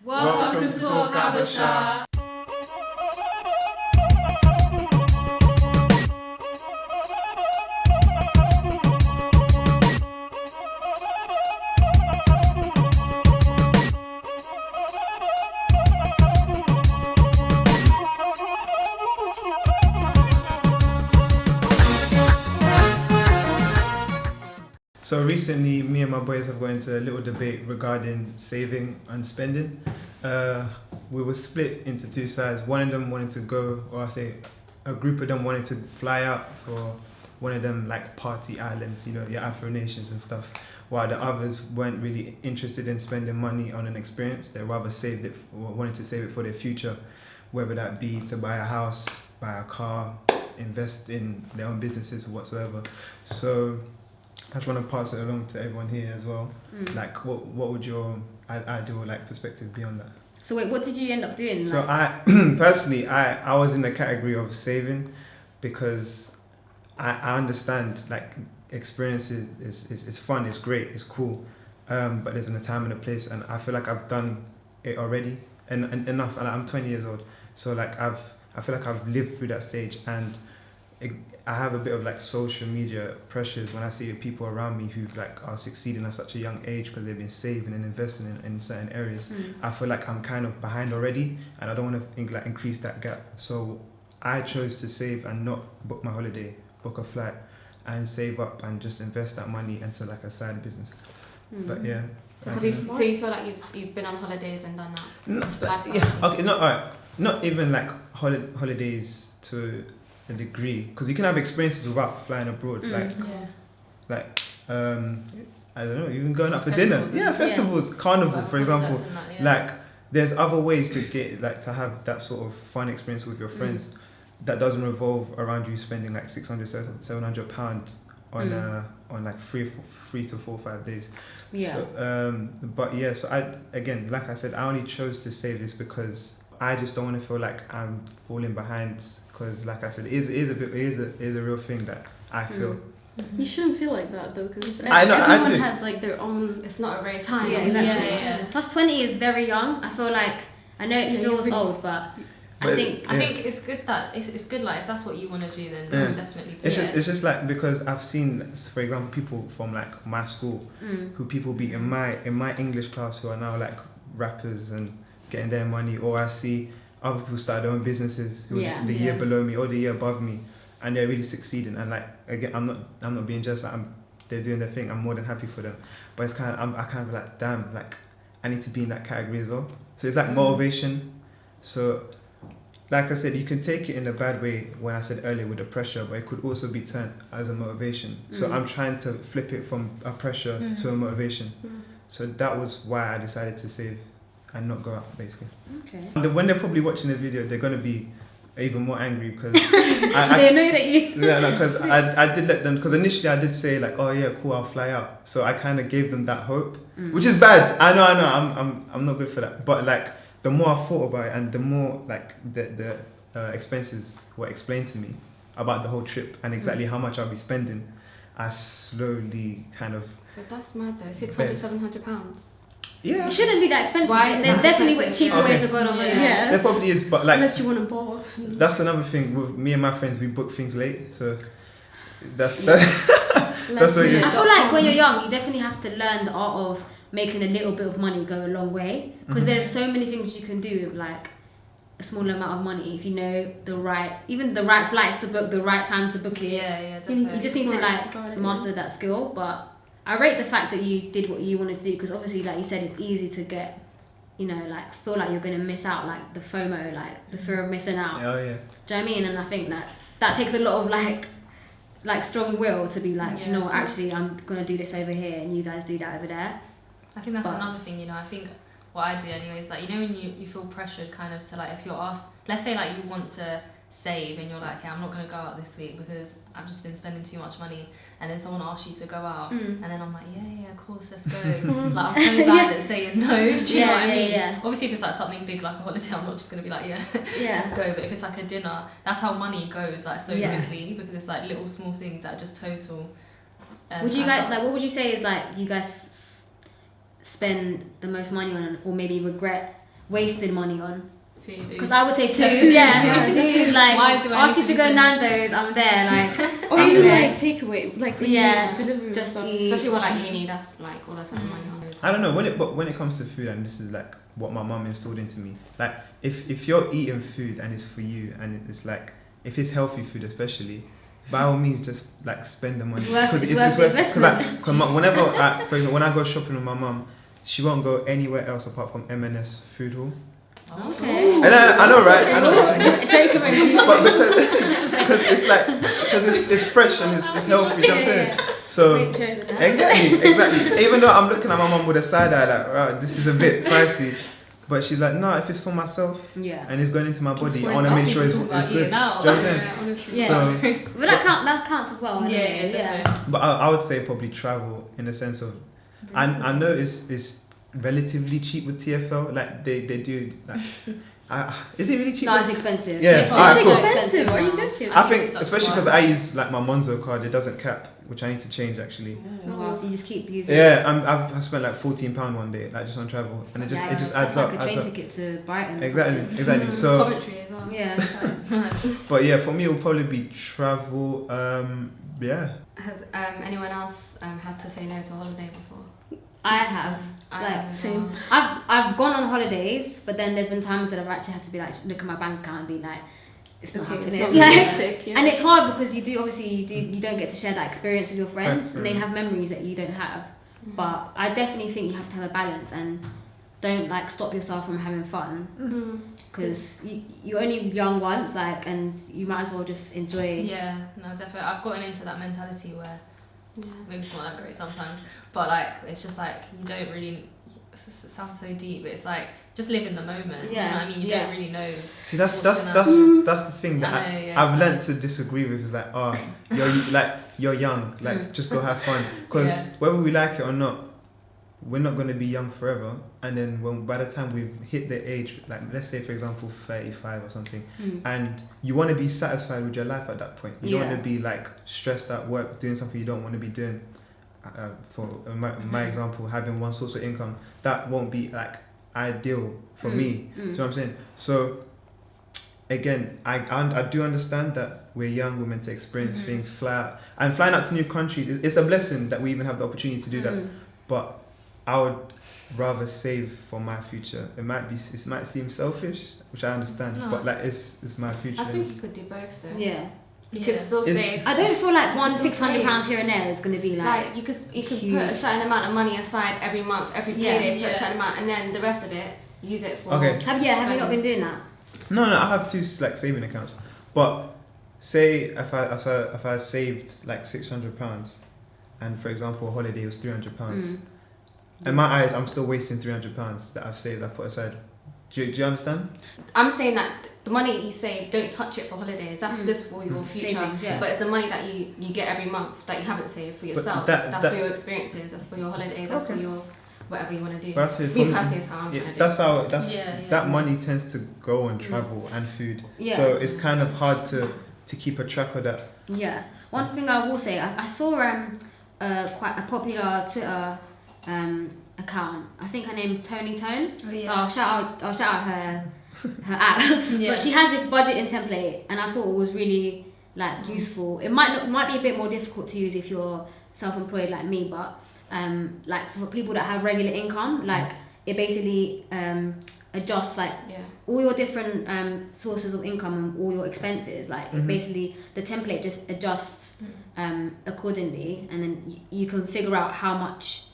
Welcome to Talk Habesha. So recently, me and my boys have got into a little debate regarding saving and spending. We were split into two sides. One of them wanted to go, or I say, a group of them wanted to fly out for one of them like party islands, you know, your Afro nations and stuff. While the others weren't really interested in spending money on an experience. They rather saved it, or wanted to save it for their future, whether that be to buy a house, buy a car, invest in their own businesses or whatsoever. So I just want to pass it along to everyone here as well. Like, what would your ideal like perspective be on that? So wait, what did you end up doing? So I personally, I was in the category of saving because I understand like experience is fun, it's great, it's cool, but there's a time and a place, and I feel like I've done it already and enough. And I'm 20 years old, so like I feel like I've lived through that stage, and I have a bit of like social media pressures when I see people around me who like are succeeding at such a young age because they've been saving and investing in certain areas. I feel like I'm kind of behind already, and I don't want to like increase that gap. So I chose to save and not book my holiday, book a flight, and save up and just invest that money into like a side business. But yeah. So you feel like you've been on holidays and done that? Not even like holidays to a degree, because you can have experiences without flying abroad. I don't know, even going out for dinner. Yeah, festivals, carnival, for example. Like, there's other ways to get like to have that sort of fun experience with your friends that doesn't revolve around you spending like 600, 700 pounds on like 3 to 4 5 days. Yeah. So, so I, again, like I said, I only chose to save this because I just don't want to feel like I'm falling behind. Because, like I said, it is a real thing that I feel. You shouldn't feel like that though, because everyone has like their own. It's not a race time. Yeah, exactly. Yeah. Plus 20 is very young. I feel like, I know it feels old, but I think it's good that it's good. Like, if that's what you want to do, then definitely do it. It's just like, because I've seen, for example, people from like my school who people beat in my English class who are now like rappers and getting their money, or I see other people start their own businesses who are just the year below me or the year above me, and they're really succeeding. And like, again, I'm not being just like they're doing their thing. I'm more than happy for them. But it's kind of I kind of like, damn, like I need to be in that category as well. So it's like motivation. So like I said, you can take it in a bad way when I said earlier with the pressure, but it could also be turned as a motivation. So I'm trying to flip it from a pressure to a motivation. So that was why I decided to save and not go out, basically. Okay. When they're probably watching the video, they're going to be even more angry because they know that you... Yeah, no, because I did let them, because initially I did say like, oh yeah, cool, I'll fly out. So I kind of gave them that hope, which is bad. I know, I'm not good for that. But like, the more I thought about it, and the more like the expenses were explained to me about the whole trip and exactly how much I'll be spending, I slowly kind of... But that's mad though, 600, 700 pounds. Yeah. It shouldn't be that expensive. There's definitely cheaper ways of going on holiday. Yeah. There probably is, but like... Unless you want to ball. That's another thing. With me and my friends, we book things late, so that's what it is. I feel like when you're young, you definitely have to learn the art of making a little bit of money go a long way, because there's so many things you can do with like a small amount of money if you know the right flights to book, the right time to book it. Yeah, definitely. You just need to like master that skill. But I rate the fact that you did what you wanted to do, because obviously, like you said, it's easy to get, you know, like feel like you're going to miss out, like the FOMO, like the fear of missing out. Oh yeah. Do you know what I mean? And I think that takes a lot of like strong will to be like, you know what, actually I'm going to do this over here and you guys do that over there. I think that's another thing, you know. I think what I do anyway is like, you know, when you feel pressured kind of to like, if you're asked, let's say like you want to save and you're like, okay, I'm not going to go out this week because I've just been spending too much money, and then someone asks you to go out and then I'm like, yeah, of course, let's go. Like, I'm so bad at saying no. Do you know what I mean? Yeah. Obviously, if it's like something big like a holiday, I'm not just going to be like, let's go. But if it's like a dinner, that's how money goes like so quickly, because it's like little small things that just total. Would you guys like, what would you say is like you guys spend the most money on, or maybe regret wasting money on? Food. Because I would say food, yeah. Dude, like, Why do I ask you need to to go be Nando's, I'm there, like, Or even anyway. like takeaway, like when Yeah, you deliver and just stuff. eat. Especially when like uni, that's like all the time money on. I don't know when it comes to food, and this is like what my mum installed into me. Like if you're eating food and it's for you, and it's like if it's healthy food especially, by all means just like spend the money. It's worth the Because investment. whenever for example when I go shopping with my mum, she won't go anywhere else apart from M&S food hall. Okay. And I know, right? I know. Joke emoji. But because it's like because it's fresh and it's healthy. You know what I'm saying? So Make sure it's in there. exactly. Even though I'm looking at my mum with a side eye, like, right, this is a bit pricey, but she's like, no, if it's for myself Yeah. and it's going into my body, I fine. want to I'll make think sure it's it's all about good. you Do you know now. what I'm saying? Yeah, honestly. Yeah. So, But that counts as well. Yeah, Anyway. definitely. but I would say probably travel in the sense of, I know it's relatively cheap with TFL. Like they do like, is it really cheap? No, it's expensive. Yeah. It's Alright, so cool. expensive. Are you now. joking? I think it's such especially a because lot. I use like my Monzo card, it doesn't cap, which I need to change actually. Oh, wow, so you just keep using. Yeah, I've spent like £14 one day, like just on travel, and it just Yikes, adds that's up. like a train adds up. ticket to Brighton. or Exactly. something. So, Coventry as well. Yeah. That is mad. but yeah, for me it will probably be travel. Yeah. Has anyone else had to say no to a holiday before? I have. I Like, have as same. well. I've gone on holidays, but then there's been times that I've actually had to be like, look at my bank account and be like, it's not Okay, happening. it's not Like, realistic. Yeah. and it's hard because you don't get to share that experience with your friends, Right, and they right. have memories that you don't have. But I definitely think you have to have a balance and don't like stop yourself from having fun Mm. because you're only young once, like, and you might as well just enjoy. Yeah, no, definitely. I've gotten into that mentality where Yeah. maybe it's not that great sometimes, but like it's just like you don't really. It sounds so deep, but it's like just live in the moment. You know what I mean? You Yeah. don't really know. See, that's what's that's gonna- that's that's the thing that I know, yeah, I've it's learned to disagree with. Is like, oh, you're young, like just go have fun. Because Yeah. whether we like it or not, we're not going to be young forever. And then by the time we've hit the age, like let's say for example 35 or something, and you want to be satisfied with your life at that point. You don't Yeah. want to be like stressed at work doing something you don't want to be doing. For my example, having one source of income, that won't be like ideal for me. Do you know what I'm saying? So again, I do understand that we're young, we're meant to experience things, flying out to new countries. It's a blessing that we even have the opportunity to do that. But I would rather save for my future. It might seem selfish, which I understand, No, but like it's my future. I think you could do both though. Yeah. You Yeah. could still Is- save. I don't feel like one Still £600 save. here and there is going to be like. Like you could huge. put a certain amount of money aside every month, every Yeah. payday, put Yeah. a certain amount, and then the rest of it use it for. Okay. Have you not been doing that? No, I have two like saving accounts. But say if I saved like £600, and for example a holiday was £300, in my eyes I'm still wasting £300 that I've saved, I put aside. Do you understand? I'm saying that the money you save, don't touch it for holidays. That's just for your future. Savings, yeah. But it's the money that you get every month that you haven't saved for yourself. That's for your experiences. That's for your holidays. That's for Okay. your whatever you want to do. But that's it, Me for personally, is how I'm yeah, trying to do. that's how Yeah. that money tends to go on travel and food. Yeah. So it's kind of hard to keep a track of that. Yeah. One thing I will say, I saw quite a popular Twitter account. I think her name's Tony Tone. Oh, yeah. So I'll shout out her app. Yeah. But she has this budgeting template, and I thought it was really like useful. It might be a bit more difficult to use if you're self-employed like me, but like for people that have regular income, like it basically adjusts like Yeah. all your different sources of income and all your expenses. Like it basically the template just adjusts accordingly, and then you can figure out how much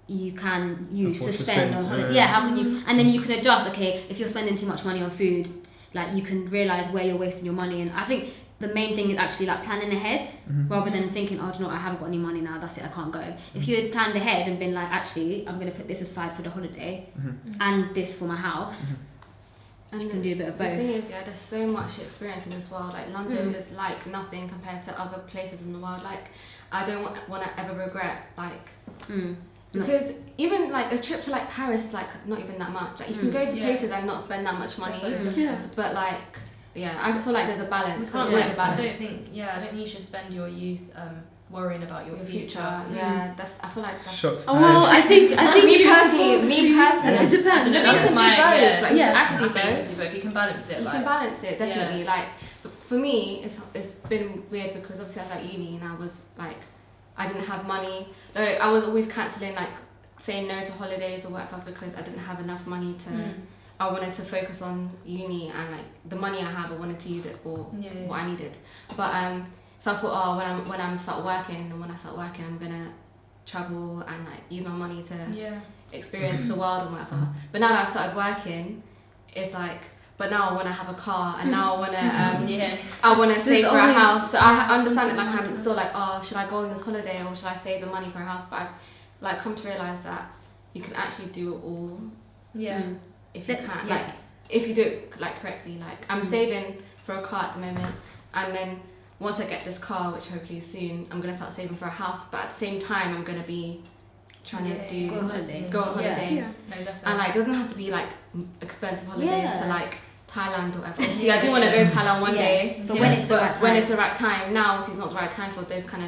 you can use Afford to to spend spend, on holiday. yeah. Yeah, how can you? And then you can adjust. Okay, if you're spending too much money on food, like you can realize where you're wasting your money. And I think the main thing is actually like planning ahead rather than thinking, oh, do you know what, I haven't got any money now, that's it, I can't go. If you had planned ahead and been like, actually, I'm going to put this aside for the holiday and this for my house, And you can do a bit of the both. thing is, yeah, there's so much experience in this world. Like London is like nothing compared to other places in the world. Like I don't want to ever regret like because even like a trip to like Paris is like not even that much. Like you can go to Yeah. places and not spend that much money. Yeah. But like yeah, I feel like there's a balance. We can't There's lie a about. I balance. don't think you should spend your youth worrying about your future. Yeah, I feel like that's. Shots Oh, well, fired. I think me you're personally, supposed me to- personally, it depends. I don't know, You that's can my do both. yeah. Like, you can I actually think do you both. can do both. You can balance it. You like, can balance it definitely. Like, but for me, it's been weird because obviously I was at uni and I was like, I didn't have money. I was always cancelling, like saying no to holidays or whatever because I didn't have enough money to. I wanted to focus on uni and like the money I have, I wanted to use it for what I needed. But so I thought, oh, when I start working, I'm gonna travel and like use my money to experience the world and whatever. But now that I've started working, it's like, but now I want to have a car and now I want to I want to save for a house. So I understand it. Like I'm still like, oh, should I go on this holiday or should I save the money for a house? But I've like come to realize that you can actually do it all. If you can, like if you do it like correctly. Like I'm saving for a car at the moment, and then once I get this car, which hopefully is soon, I'm gonna start saving for a house. But at the same time, I'm gonna be trying to go on holidays. No, definitely. and like it doesn't have to be like expensive holidays to like Thailand or whatever. Obviously, I do want to go to Thailand one day, but when it's the right time. When it's the right time. Now, obviously, it's not the right time for those kind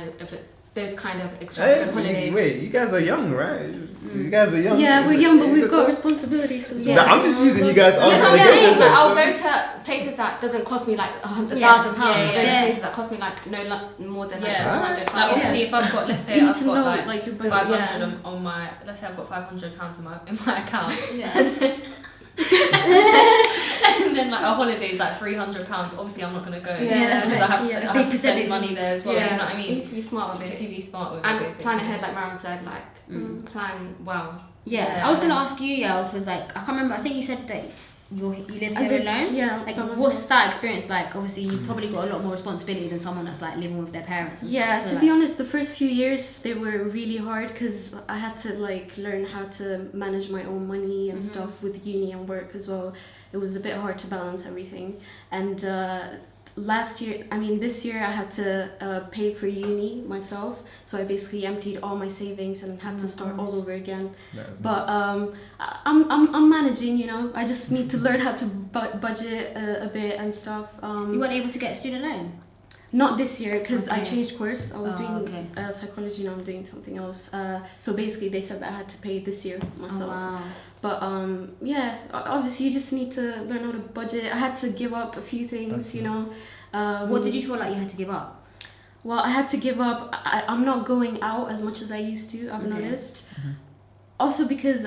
of extravagant holidays. Wait, you guys are young, right? You guys are young. Yeah, we're young, but we've got responsibilities as well. Nah, I'm just using you guys. Yes, as I'm saying, examples. like, I'll go to places that doesn't cost me like £100,000. I'll go to places that cost me like more than like £100. Like obviously, if I've got, let's say You need I've to got know like your budget. 500 on my, let's say I've got £500 in my account, and then like a holiday is like £300. Obviously, I'm not gonna go because I have to spend money there as well. Do you know what I mean? You need to be smart with it. Just to be smart with it, And basically. plan ahead, like Maron said, like plan well. I was gonna ask you, because like I can't remember. I think you said that you live I here live- alone. Yeah. Like, by myself. what's that experience like? Obviously, you've probably got a lot more responsibility than someone that's like living with their parents. And Yeah, stuff. to be honest, the first few years they were really hard because I had to like learn how to manage my own money and stuff with uni and work as well. It was a bit hard to balance everything. And this year I had to pay for uni myself, so I basically emptied all my savings and had to start all over again. But I'm managing, you know. I just need to learn how to budget a bit and stuff. You weren't able to get a student loan. Not this year because I Okay. changed course. I was doing okay. psychology, now I'm doing something else. So basically they said that I had to pay this year myself. Oh, wow. But obviously you just need to learn how to budget. I had to give up a few things, you know. What did you feel like you had to give up? Well, I had to give up. I'm not going out as much as I used to, I've noticed. Also because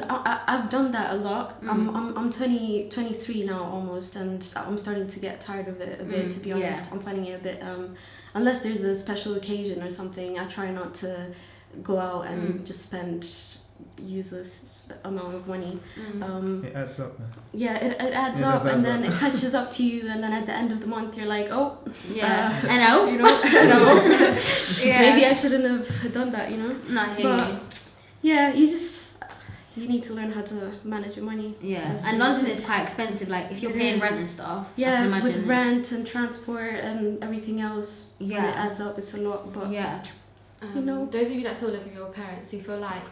I've done that a lot. I'm 23 now almost, and I'm starting to get tired of it a bit, to be honest. I'm finding it a bit, unless there's a special occasion or something, I try not to go out and just spend useless amount of money. It adds up, man. Yeah, it adds It up, does and add then up. it catches up to you, and then at the end of the month you're like, oh, I know. you know, Yeah. maybe I shouldn't have done that, you know. No, I hear But you. yeah, you need to learn how to manage your money. Yeah, That's and really London good. is quite expensive. Like if you're It paying rent and is. stuff, I Yeah, can imagine. with rent and transport and everything else, when it Yeah, adds up, it's a lot. But yeah. You know. Those of you that still live with your parents, do you feel like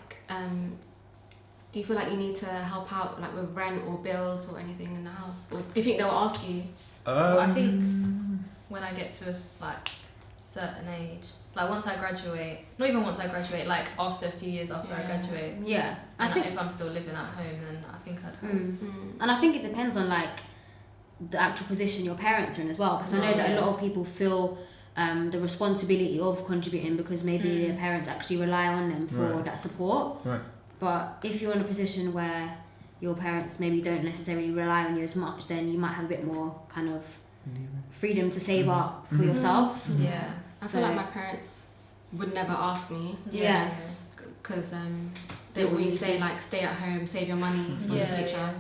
you need to help out like with rent or bills or anything in the house, or do you think they'll ask you? Well, I think when I get to a certain age, like once I graduate, not even once I graduate, like after a few years after I graduate, Yeah, I and think, if I'm still living at home, then I think I'd help. and I think it depends on like the actual position your parents are in as well. Because I know that a lot of people feel the responsibility of contributing because maybe their parents actually rely on them for that support. Right. But if you're in a position where your parents maybe don't necessarily rely on you as much, then you might have a bit more kind of freedom to save up for yourself. Yeah. I feel like my parents would never ask me Yeah. because they always say like stay at home, save your money for the future.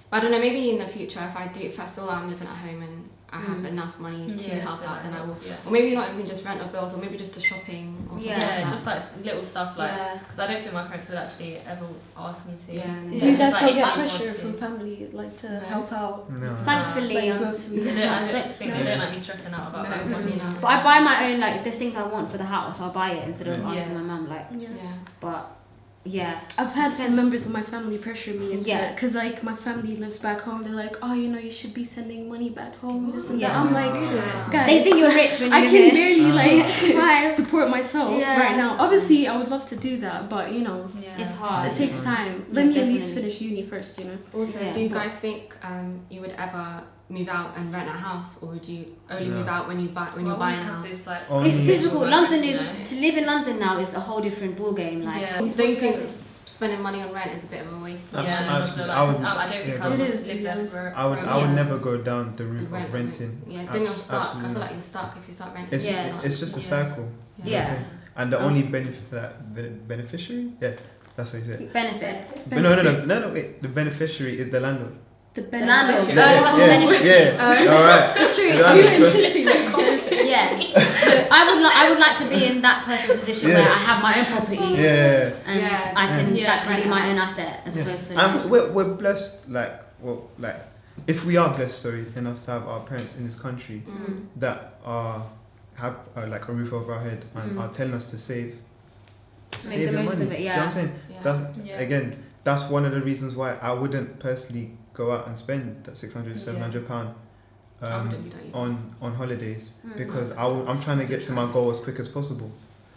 But I don't know, maybe in the future if I still am living at home and I have enough money to help out, then I will. Yeah. Or maybe not even just rent or bills, or maybe just the shopping or something Yeah, like that. just like little stuff like, Yeah. because I don't think my parents would actually ever ask me to. Yeah. do you guys Just, not if get I want pressure to. from family like to No. help out? No. Thankfully, Like I'm- groceries. They and don't, I stuff? don't think they don't like me stressing out about No, that. definitely not. but I buy my own, like if there's things I want for the house, I'll buy it instead of Yeah. asking my mum. Like, Yeah. Yeah. but Yeah. I've had Depends. some members of my family pressure me into Yeah. it because like my family lives back home. They're like, oh, you know, you should be sending money back home. This and Yeah. that. I'm like, guys, They think you're rich when you I live can here. barely Right. support myself Yeah. right now. Obviously, I would love to do that, but you know, Yeah. It's hard. it takes time. Yeah, Let me at least definitely. finish uni first, you know. Also, Yeah. do you guys think you would ever move out and rent a house, or would you only move out when you're buying a house? This, like, Only- It's difficult. London you is know? to live in London now is a whole different ball game. Like, Yeah. Don't you think spending money on rent is a bit of a waste? Yeah, Absolutely. no, I would- I don't think yeah, I would it is, to live be there honest. for. I would Yeah. never go down the route Rent, of renting. Yeah, then you're stuck. I Absolutely. feel like you're stuck if you start renting. It's Yeah. it's just a Yeah. cycle. you know what I'm Yeah. saying? And the Oh. only beneficiary, yeah, that's what you said. benefit. But no, wait. The beneficiary is the landlord. The The landlord. benefit. Oh, what's the benefit? Yeah. All right. It's true. The It's landlord. true. Yeah. So I would like to be in that person's position Yeah. where I have my own property Yeah. and Yeah. I can Yeah. that can be Yeah. my own asset as Yeah. opposed to. And we're blessed, like if we are blessed, sorry, enough to have our parents in this country Mm. that have like a roof over our head and are telling us to save. Make the your most money. of it, Do you know what I'm saying? Yeah. That, Yeah. Again, that's one of the reasons why I wouldn't personally go out and spend that 600 £700 I wouldn't do that either. on holidays Mm. because I'm trying to get to my goal as quick as possible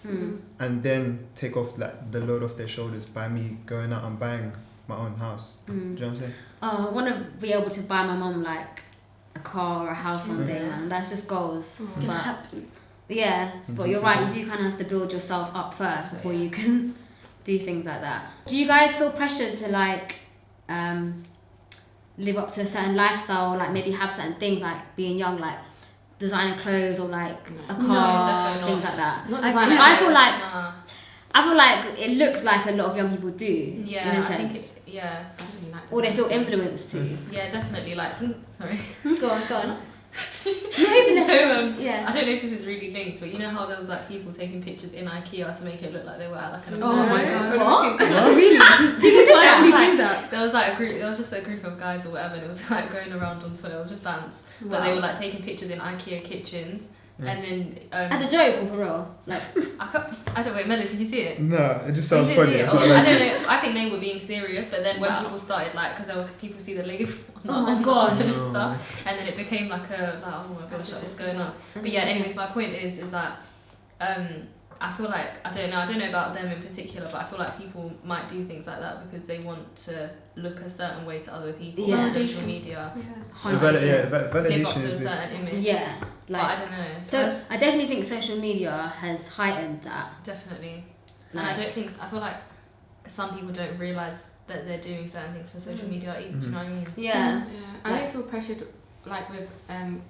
Mm. and then take off like the load off their shoulders by me going out and buying my own house. Do Mm. you know what I'm saying? Oh, I want to be able to buy my mum like a car or a house one day, man. That's just goals. Mm. It's gonna But happen. yeah, but Mhm. you're right. You do kind of have to build yourself up first before you can do things like that. Do you guys feel pressured to like live up to a certain lifestyle, or like maybe have certain things like being young, like designer clothes or like a No, car, definitely things not. like that? Not I designer can't- I feel clothes. like Nah. I feel like it looks like a lot of young people do. in Yeah, a I sense. think it's I don't really like Or they feel designer clothes. influenced to. yeah, definitely like sorry. Go on, go on. No, Yeah. I don't know if this is really linked, but you know how there was like people taking pictures in IKEA to make it look like they were at like an Oh my event? God. I've never What? seen that. Oh, really? Do people actually Yeah. do that? There was like a group. There was just a group of guys or whatever, and it was like going around on Twitter. It was just bands, but they were like taking pictures in IKEA kitchens, Yeah. and then As a joke or for real? Like, I don't wait, Melody, did you see it? No, it just You sounds didn't funny. see it? I'm not Oh, I like don't it. know. I think they were being serious, but then when Wow. people started like, because there were people see the label Oh my on the God. and Oh, stuff, and then it became like oh my gosh, like, what's going on? But yeah, anyways, my point is that I feel like I don't know about them in particular, but I feel like people might do things like that because they want to look a certain way to other people Yeah. on social Validation. media, Yeah. So live up live up to to a is big. certain image. yeah. But I Like, don't know. so I definitely think social media has heightened that. Definitely. And Like, I don't think I feel like some people don't realise that they're doing certain things for social media either, do you know what I mean? yeah. Yeah, I don't feel pressured like with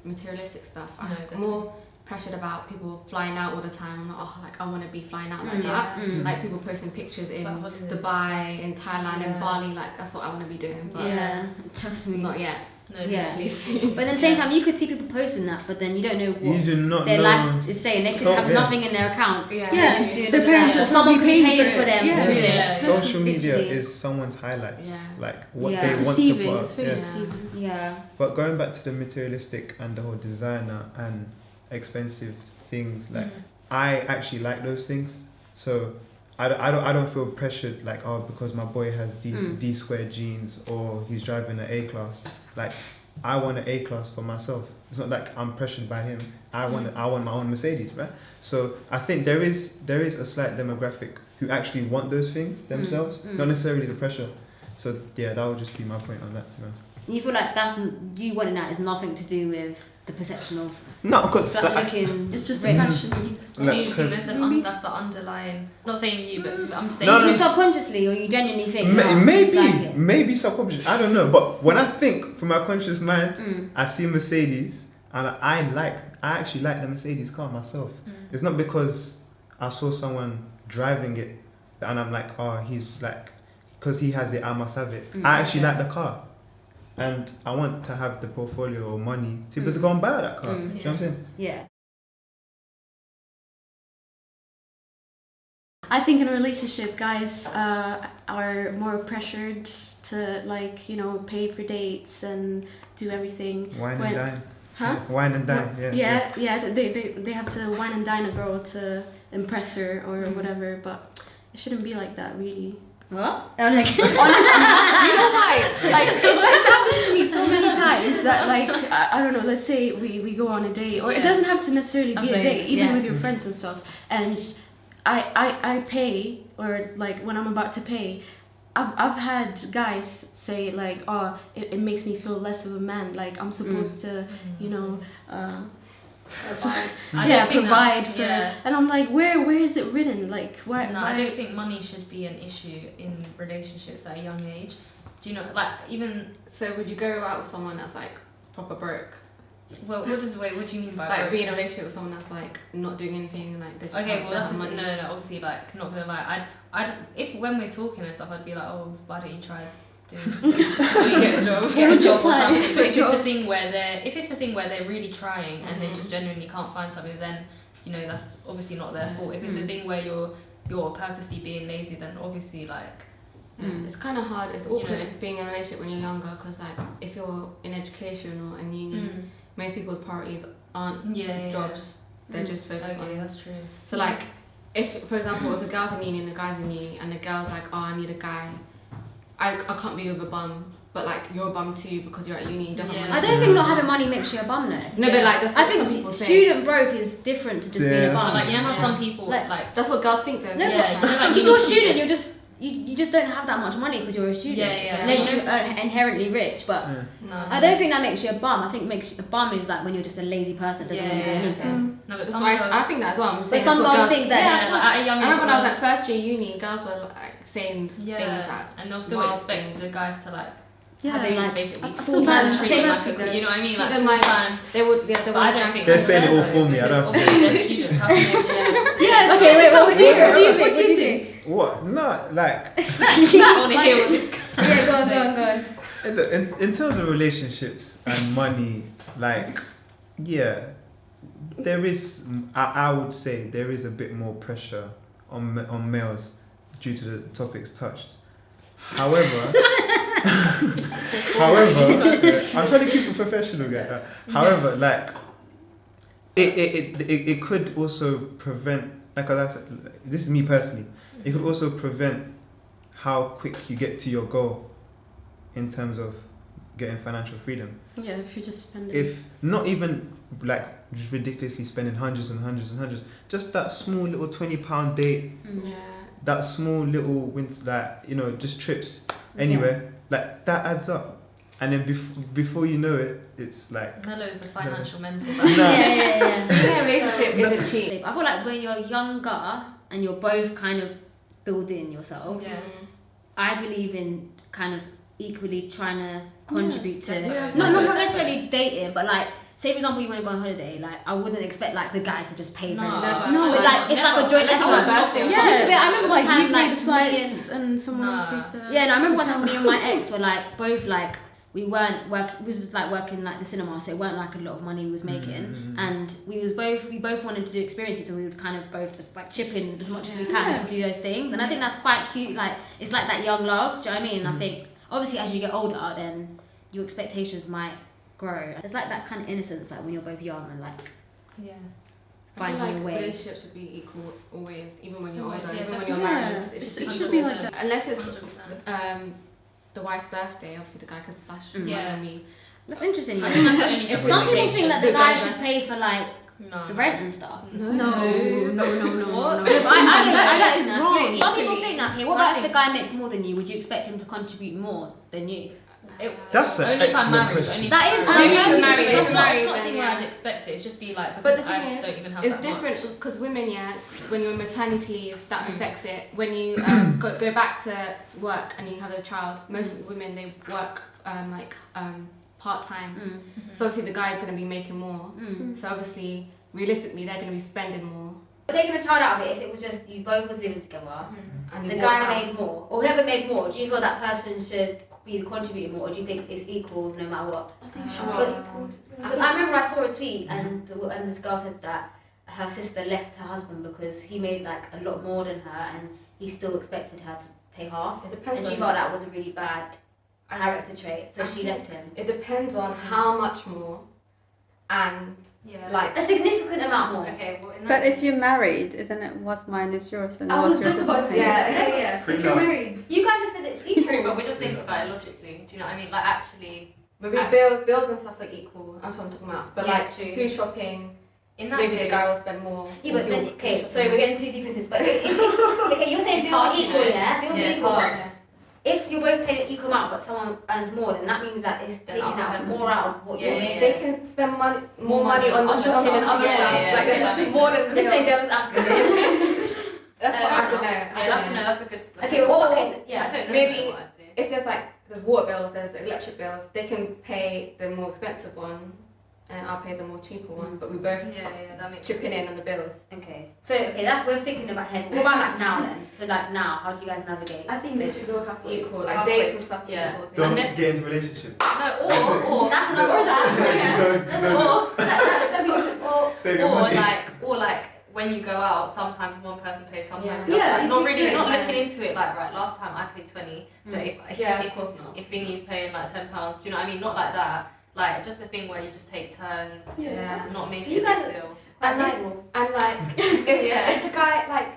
materialistic stuff. No, I'm definitely. more pressured about people flying out all the time. I'm like, like I want to be flying out like Mm. that. Yeah. Mm. Like people posting pictures in About holidays. Dubai, in Thailand, in Yeah. Bali. Like that's what I want to be doing. But Yeah, trust me. not yet. No, Yeah. literally soon. But at the same Yeah. time, you could see people posting that, but then you don't know You what do not their know. life is saying. They could So- have yeah. nothing in their account. Yeah. Yeah. They're just doing Their it. parents Or will someone could probably be pay paying for for them it. to do Yeah. it. Social media Literally. is someone's highlights, Yeah. like what Yeah. they It's want to deceiving. put. It's very Yeah. deceiving. Yeah. But going back to the materialistic and the whole designer and expensive things, like I actually like those things. So I don't feel pressured like, oh, because my boy has D square jeans or he's driving an A class. Like I want an A class for myself. It's not like I'm pressured by him. I want my own Mercedes, right? So I think there is a slight demographic who actually want those things themselves, not necessarily the pressure. So yeah, that would just be my point on that. To be honest. You feel like you wanting that is nothing to do with the perception of No, because like, looking. It's just a rich. passion you've got. Do you think 'cause- there's that's the underlying? Not saying you, but I'm just saying. No, Even no. subconsciously, or you genuinely think. "No, I Maybe, just like it." maybe subconscious. I don't know. But when I think from my conscious mind, Mm. I see Mercedes, and I actually like the Mercedes car myself. It's not because I saw someone driving it, and I'm like, oh, he's like, because he has it, I must have it. I actually like the car, and I want to have the portfolio or money to be able to go and buy that car. Mm. You know what I'm saying? Yeah. I think in a relationship, guys are more pressured to like pay for dates and do everything. Wine When- and dine. Huh? Wine and dine. Yeah. Yeah. They have to wine and dine a girl to impress her or whatever. But it shouldn't be like that, really. What? I'm like, Honestly, you know why? Like, it's happened to me so many times that, like, I don't know, let's say we go on a date, or it doesn't have to necessarily be a date, even with your friends and stuff, and I pay, or like when I'm about to pay, I've had guys say like, oh, it makes me feel less of a man, like I'm supposed to, you know, provide for, and I'm like, where is it written? Like, why? No, I don't think money should be an issue in relationships at a young age. Do you know, like, even... So would you go out with someone that's like proper broke? Well, what do you mean by like broke? be in a relationship with someone that's like not doing anything and like they're just Okay, like, well that's money. no, obviously, like, not gonna lie, if when we're talking and stuff, I'd be like, oh, why don't you try doing this? Or you get a job or something. But if it's a thing where they're really trying and they just genuinely can't find something, then you know that's obviously not their fault. If it's a thing where you're purposely being lazy, then obviously like. It's kind of hard. It's awkward being in a relationship when you're younger, because like if you're in education or in uni, most people's priorities aren't jobs. They're just focused on. That's true. So like, if for example, if a girl's in uni and the guy's in uni, and the girl's like, oh, I need a guy, I can't be with a bum, but like you're a bum too because you're at uni. You don't have money. I don't think not having money makes you a bum though. No, but like that's what some think people say. student broke is different to just being a bum. Like, you know how some people like that's what girls think though. No, like, if you're a student, you just don't have that much money because you're a student. Unless you're inherently rich, but I don't think that makes you a bum. I think makes a bum is like when you're just a lazy person that doesn't want to do anything. No, but that's some why girls, I think that as well. But some girls think that. Like, at a young age, I remember when I was at first year uni, girls were like saying things that, and they'll still expect the guys to like. Having like basically full-time treat them like a, you know what I mean? Like them full-time. They would, but I don't think they're saying it all for me. I don't have to obviously they're students. How can they? Okay, wait. What do you think? What? No, like. I want to hear what this guy. Yeah, go on. In terms of relationships and money, like, there is. I would say there is a bit more pressure on males due to the topics touched. However, I'm trying to keep it professional, guys. However, like, it could also prevent, like I said, this is me personally. It could also prevent how quick you get to your goal in terms of getting financial freedom. Yeah, if you just spend it. If not even like just ridiculously spending hundreds and hundreds and hundreds, just that small little £20 date. That small little wins, that, you know, just trips anywhere, like that adds up, and then before you know it, it's like Mello's the financial mentor. Being in a relationship isn't cheap. I feel like when you're younger and you're both kind of building yourselves, I believe in kind of equally trying to contribute to not necessarily dating, but like, say for example you want to go on holiday, like I wouldn't expect like the guy to just pay for everything. No, it's like a joint effort. I remember like you like paid the flights and someone else pays the. Yeah, and I remember one time when me and my ex were like both like we weren't working. We was just like working like the cinema, so it weren't like a lot of money we was making, and we both wanted to do experiences, so we would kind of both just like chip in as much as we can to do those things, and I think that's quite cute. Like it's like that young love. Do you know what I mean? I think obviously as you get older, then your expectations might grow. It's like that kind of innocence, like when you're both young and like finding a way. Relationships should be equal always, even when you're older, even when definitely. you're married. It should be like that. Unless it's the wife's birthday, obviously the guy can splash money on me. That's interesting. I think that's the only Some people think that the guy should guys- pay for like the rent and stuff. No. What? That is wrong. Some people think that. Okay, what about if the guy makes more than you? Would you expect him to contribute more than you? That's an only if I'm excellent married. question. Only That is only if you're married. It's If not married, a then thing where I'd expect it. It's just be like, But because the thing I is, don't even have it's that different much. because women, when you're on maternity leave, that affects it. When you go back to work and you have a child, most women they work part time. So obviously the guy's going to be making more. So obviously, realistically, they're going to be spending more. Taking a child out of it, if it was just you both was living together, And the guy made more, or whoever made more, do you feel that person should be contributing more, or do you think it's equal no matter what? I remember I saw a tweet and this girl said that her sister left her husband because he made like a lot more than her and he still expected her to pay half. It depends. And she felt that was a really bad character trait, so she left him. It depends on how much more and Yeah. like A significant amount more. Okay, well, in that But case- if you're married, isn't it what's mine is yours and I what's was yours just is about to mine? say Yeah. If you're married. You guys have said it's True, equal. but we're just thinking about it logically. Do you know what I mean? Like actually, maybe Actually- bills and stuff are equal. That's what I'm talking about. But Yeah, like true. food shopping, in that maybe case, the guy will spend more. Yeah, or but then, he'll- okay, he'll so we're getting too deep into this, but okay, you're saying It's bills hard, are you equal, know. yeah? Bills Yeah, are it's equal. hard. but if you're both paying an equal amount, but someone earns more, then that means that it's Then taking other out person- more out of what Yeah, you're yeah, making. They can spend more money on the On shopping and shopping, other yeah, stuff. yeah, Like yeah, that makes more sense. than I'm just saying devil's advocate. That's what I don't know. Yeah, that's a good. Okay, well, what case? I Yeah. don't know maybe- what I'd do. If there's water bills, there's electric bills, they can pay the more expensive one, and I'll pay the more cheaper one. But we both Yeah, that makes chipping in on the bills. Okay, so that's we're thinking about head. What about like now then? So like now, how do you guys navigate? I think they should go half Equal, It's like halfway. dates and stuff. Yeah. Equal. Don't Unless- get into relationships. No, or That's another Or that. Save your money. or like when you go out, sometimes one person pays, sometimes the Yeah. other. Yeah, Like, you not keep really, doing not that. looking into it. Like right, last time I paid 20, so if Yeah, if, of course not. if Thingy's paying like £10, do you know what I mean? Not like that. Like just a thing where you just take turns, Yeah. not making You a guys- big deal. And like, Equal. and like, if the guy like,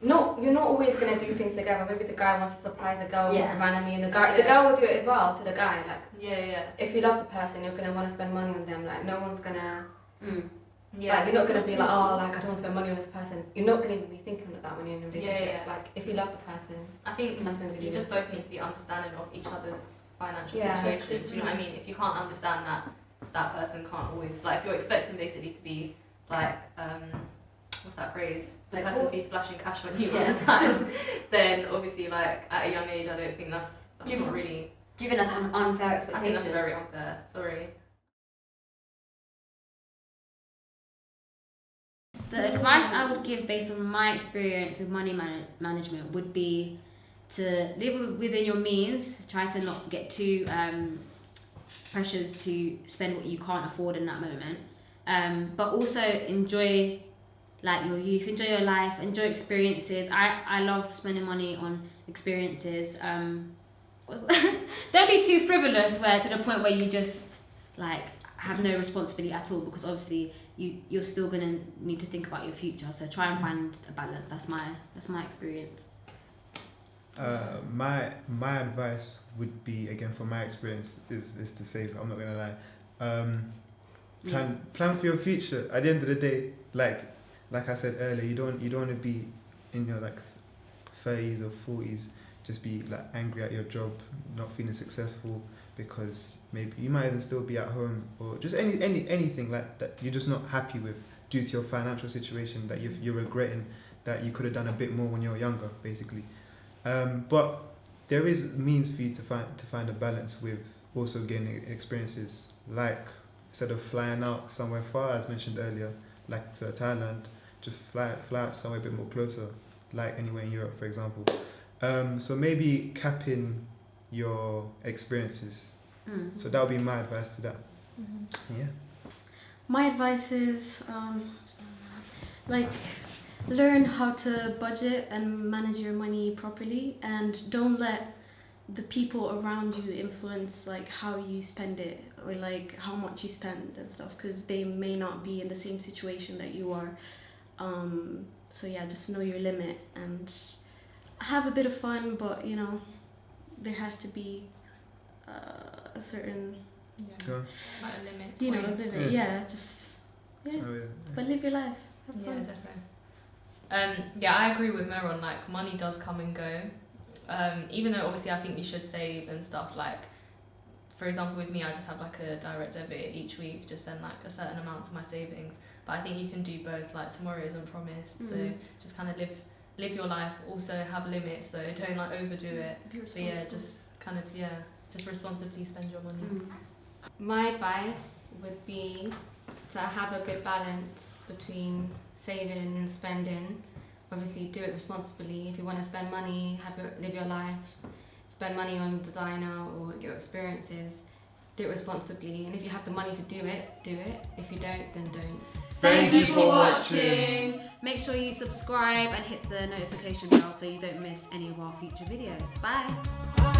you're not always gonna do things together. Maybe the guy wants to surprise the girl Yeah. with randomly, and the girl will do it as well to the guy. Like, Yeah. if you love the person, you're gonna want to spend money on them. Like, no one's gonna. Yeah. Like, you're not gonna be like, oh, like I don't want to spend money on this person. You're not gonna even be thinking of that when you're in a relationship. Yeah. Like, if you love the person, I think nothing really you just is. both need to be understanding of each other's financial Yeah. situation. Do you know what I mean? If you can't understand that, that person can't always like. If you're expecting basically to be like, what's that phrase? The Like, person to be splashing cash on you all the time, then obviously like at a young age, I don't think that's not really. Do you think that's an unfair I expectation? think that's very unfair. Sorry. The advice I would give based on my experience with money management would be to live within your means, try to not get too pressured to spend what you can't afford in that moment, but also enjoy like your youth, enjoy your life, enjoy experiences. I love spending money on experiences. Don't be too frivolous where to the point where you just like have no responsibility at all, because obviously you're still gonna need to think about your future. So try and find a balance. That's my experience. My advice would be, again, from my experience, is to save. I'm not gonna lie. Plan for your future. At the end of the day, like I said earlier, you don't want to be in your like 30s or 40s just be like angry at your job, not feeling successful because maybe you might even still be at home, or just anything like that you're just not happy with due to your financial situation, that you're regretting that you could have done a bit more when you were younger, basically. But there is means for you to find a balance with also gaining experiences, like instead of flying out somewhere far, as mentioned earlier, like to Thailand, just fly out somewhere a bit more closer, like anywhere in Europe, for example. So maybe capping your experiences. So that would be my advice to that. Yeah. My advice is like learn how to budget and manage your money properly, and don't let the people around you influence like how you spend it, or like how much you spend and stuff, because they may not be in the same situation that you are. So yeah, just know your limit and have a bit of fun, but you know, there has to be a certain, Go. Like a limit. you know, point. limit. Yeah, just yeah. So, But live your life. Have Yeah, fun. definitely. Yeah, I agree with Meron. Like, money does come and go. Even though obviously I think you should save and stuff. Like, for example, with me, I just have like a direct debit each week, just send like a certain amount to my savings. But I think you can do both. Like, tomorrow isn't promised, so just kind of live your life. Also have limits, though. Don't like overdo it. Be But yeah, responsible. just kind of just responsibly spend your money. My advice would be to have a good balance between saving and spending. Obviously, do it responsibly. If you want to spend money, live your life, spend money on designer or your experiences, do it responsibly. And if you have the money to do it, do it. If you don't, then don't. Thank you for watching. Make sure you subscribe and hit the notification bell so you don't miss any of our future videos. Bye.